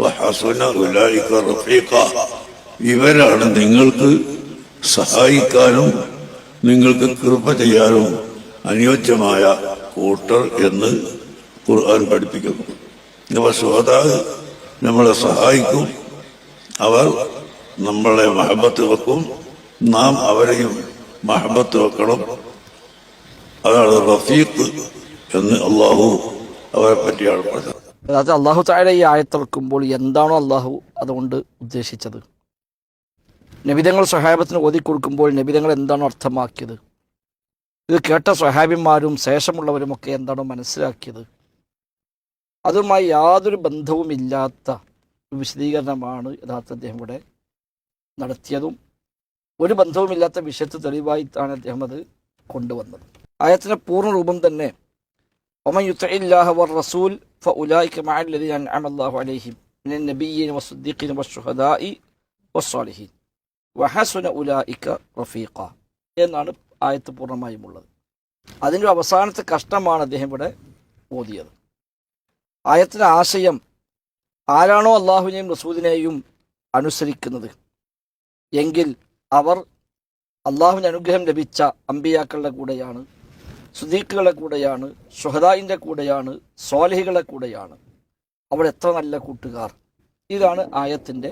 വഹസുന ഉലൈക റഫീഖ. ഇവരാണ് നിങ്ങൾക്ക് സഹായിക്കാനും നിങ്ങൾക്ക് കൃപ ചെയ്യാനും അനുയോജ്യമായ കൂട്ടർ എന്ന് ഖുർആൻ പഠിപ്പിക്കുന്നു. ഇവ ശുഹദാ നമ്മളെ സഹായിക്കും, അവർ നമ്മളെ മഹബത്ത് വെക്കും, നാം അവരെയും മഹബത്ത് വെക്കണം. അതാണ് റഫീഖ് എന്ന് അള്ളാഹു അവരെ പറ്റിയാണ് പറഞ്ഞത്. അതായത് അള്ളാഹു തആല ഈ ആയത്തിറക്കുമ്പോൾ എന്താണോ അള്ളാഹു അതുകൊണ്ട് ഉദ്ദേശിച്ചത്, നബിതങ്ങൾ സ്വഹാബത്തിന് ഓതിക്കൊടുക്കുമ്പോൾ നബിതങ്ങൾ എന്താണോ അർത്ഥമാക്കിയത്, ഇത് കേട്ട സ്വഹാബിന്മാരും ശേഷമുള്ളവരുമൊക്കെ എന്താണോ മനസ്സിലാക്കിയത്, അതുമായി യാതൊരു ബന്ധവുമില്ലാത്ത വിശദീകരണമാണ് യഥാർത്ഥ അദ്ദേഹം ഇവിടെ നടത്തിയതും ഒരു ബന്ധവുമില്ലാത്ത വിഷയത്തിൽ തെളിവായിട്ടാണ് അദ്ദേഹം അത് കൊണ്ടുവന്നത്. ആയത്തിൻ്റെ പൂർണ്ണ രൂപം തന്നെ വമൻ യുതിഇല്ലാഹ വറസൂൽ ഫഉലൈക മഅല്ലദീന അൻഅമ അല്ലാഹു അലൈഹിം മിനൻ നബിയ്യീന വസ്സിദ്ദീഖീന വശുഹദാഇ വസ്സാലിഹീൻ വഹസുന ഉലൈക റഫീഖ എന്നാണ് ആയത്ത് പൂർണ്ണമായും ഉള്ളത്. അതിൻ്റെ അവസാനത്തെ കഷ്ടമാണ് അദ്ദേഹം ഇവിടെ ഓതിയത്. ആയത്തിൻ്റെ ആശയം, ആരാണോ അള്ളാഹുവിനെയും റസൂലിനെയും അനുസരിക്കുന്നത് എങ്കിൽ അവർ അള്ളാഹുവിന് അനുഗ്രഹം ലഭിച്ച അമ്പിയാക്കളുടെ കൂടെയാണ്, സുദീഖുകളുടെ കൂടെയാണ്, ശുഹദായിൻ്റെ കൂടെയാണ്, സ്വാലിഹികളുടെ കൂടെയാണ്. അവർ എത്ര നല്ല കൂട്ടുകാർ. ഇതാണ് ആയത്തിൻ്റെ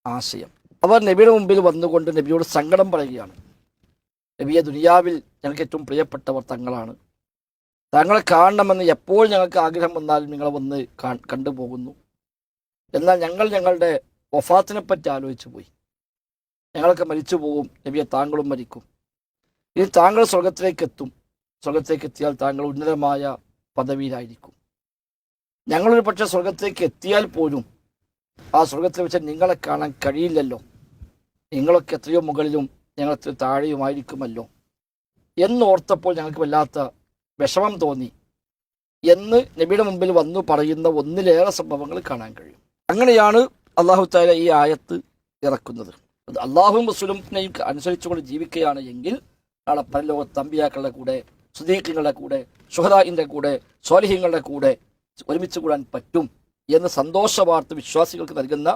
ആശയം. അവർ നബിയുടെ മുമ്പിൽ വന്നുകൊണ്ട് നബിയോട് സങ്കടം പറയുകയാണ്. നബിയെ, ദുനിയാവിൽ ഞങ്ങൾക്ക് ഏറ്റവും പ്രിയപ്പെട്ടവർ തങ്ങളാണ്. താങ്കളെ കാണണമെന്ന് എപ്പോൾ ഞങ്ങൾക്ക് ആഗ്രഹം വന്നാലും നിങ്ങളെ വന്ന് കണ്ടുപോകുന്നു. എന്നാൽ ഞങ്ങളുടെ വഫാത്തിനെ പറ്റി ആലോചിച്ചു പോയി. ഞങ്ങളൊക്കെ മരിച്ചു പോകും നബിയെ, താങ്കളും മരിക്കും. ഇനി താങ്കൾ സ്വർഗത്തിലേക്ക് എത്തും. സ്വർഗത്തേക്ക് എത്തിയാൽ താങ്കൾ ഉന്നതമായ പദവിയിലായിരിക്കും. ഞങ്ങളൊരു പക്ഷേ സ്വർഗത്തേക്ക് എത്തിയാൽ പോലും ആ സ്വർഗത്തിൽ വെച്ച് നിങ്ങളെ കാണാൻ കഴിയില്ലല്ലോ. നിങ്ങളൊക്കെ എത്രയോ മുകളിലും ഞങ്ങൾ എത്രയോ താഴെയുമായിരിക്കുമല്ലോ എന്നോർത്തപ്പോൾ ഞങ്ങൾക്ക് വല്ലാത്ത വിഷമം തോന്നി എന്ന് നബിയുടെ മുമ്പിൽ വന്നു പറയുന്ന ഒന്നിലേറെ സംഭവങ്ങൾ കാണാൻ കഴിയും. അങ്ങനെയാണ് അള്ളാഹു തആല ഈ ആയത്ത് ഇറക്കുന്നത്. അത് അള്ളാഹുവും റസൂലിനെയും അനുസരിച്ചുകൊണ്ട് ജീവിക്കുകയാണ് എങ്കിൽ നാളെ പരലോകത്ത് അമ്പിയാക്കളുടെ കൂടെ, സുദീഖുകളുടെ കൂടെ, ശുഹദാഇന്റെ കൂടെ, സ്വാലിഹീങ്ങളുടെ കൂടെ ഒരുമിച്ച് കൂടാൻ പറ്റും എന്ന് സന്തോഷ വാർത്ത വിശ്വാസികൾക്ക് നൽകുന്ന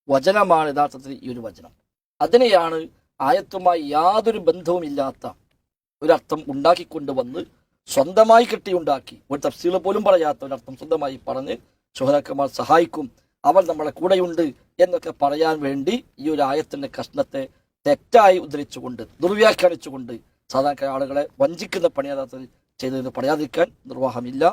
വചനമാണ് യഥാർത്ഥത്തിൽ ഈ ഒരു വചനം. അതിനെയാണ് ആയത്തുമായി യാതൊരു ബന്ധവുമില്ലാത്ത ഒരർത്ഥം ഉണ്ടാക്കിക്കൊണ്ടുവന്ന് സ്വന്തമായി കെട്ടിയുണ്ടാക്കി, ഒരു തഫ്സീർ പോലും പറയാത്ത ഒരർത്ഥം സ്വന്തമായി പറഞ്ഞ് ശുഹദാക്കന്മാർ സഹായിക്കും, അവർ നമ്മളെ കൂടെയുണ്ട് എന്നൊക്കെ പറയാൻ വേണ്ടി ഈ ഒരു ആയത്തിൻ്റെ കഷ്ണത്തെ തെറ്റായി ഉദ്ധരിച്ചുകൊണ്ട് ദുർവ്യാഖ്യാനിച്ചുകൊണ്ട് സാധാരണ ആളുകളെ വഞ്ചിക്കുന്ന പണി യഥാർത്ഥത്തിൽ ചെയ്തതെന്ന് പറയാതിരിക്കാൻ നിർവാഹമില്ല.